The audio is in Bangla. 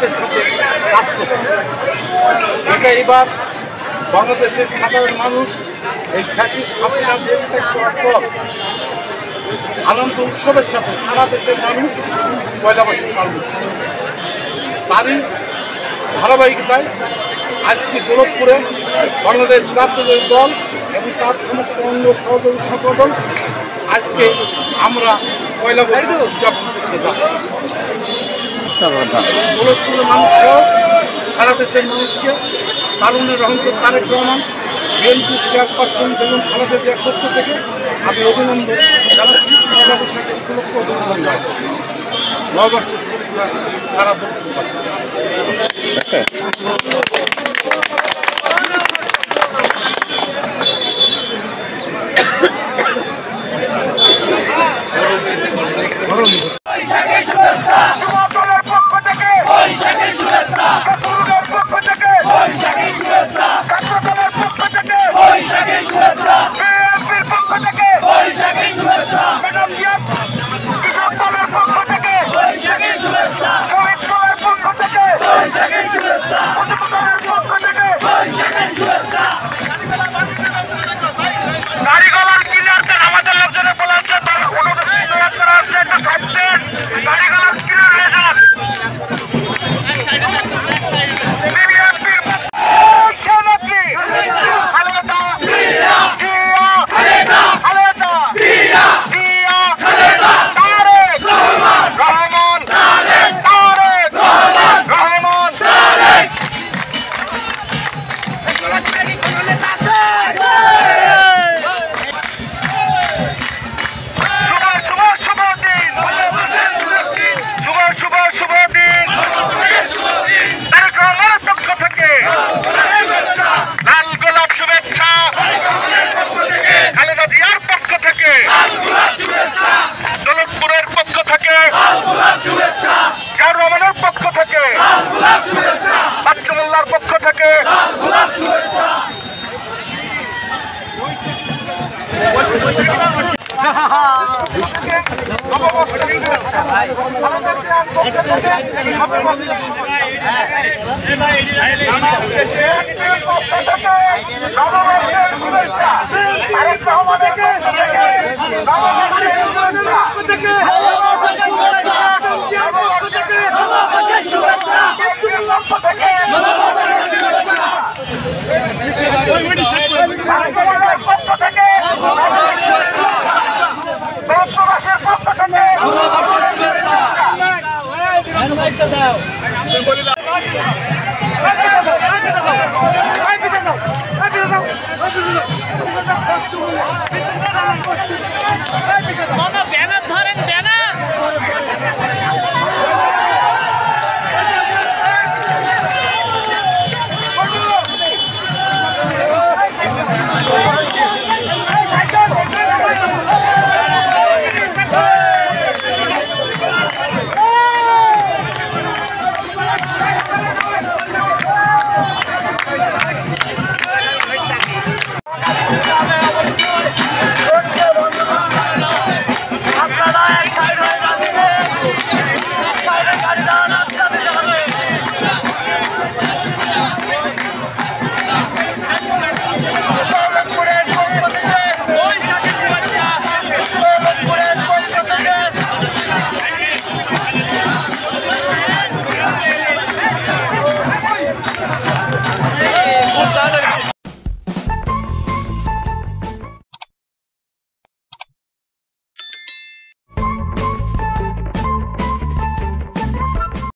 রাষ্ট্রের সাথে কাজ করতে, যেটা এবার বাংলাদেশের সাধারণ মানুষ এই ফ্যাসিস্ট হাসিনা দেশ ত্যাগ করার পর আনন্দ উৎসবের সাথে সারা দেশের মানুষ পয়লা বৈশাখ পালন করছে। তারই ধারাবাহিকতায় আজকে দৌলতপুরে বাংলাদেশ জাতীয় দল এবং তার সমস্ত অঙ্গ সহযোগী সংগঠন আজকে আমরা পয়লা বৈশাখ উদযাপন করতে যাচ্ছি। দৌলতপুরের মানুষসহ সারা দেশের মানুষকে তারুণ্যের রহমতুল তারেক রহমান বিএনপি চেয়ারপারসন বেগম খালেদা জিয়ার পক্ষ থেকে আমি অভিনন্দন জানাচ্ছি। পয়লা বৈশাখের উপলক্ষে অভিনন্দন জানাচ্ছি। নববর্ষের শুভেচ্ছা সারা দাও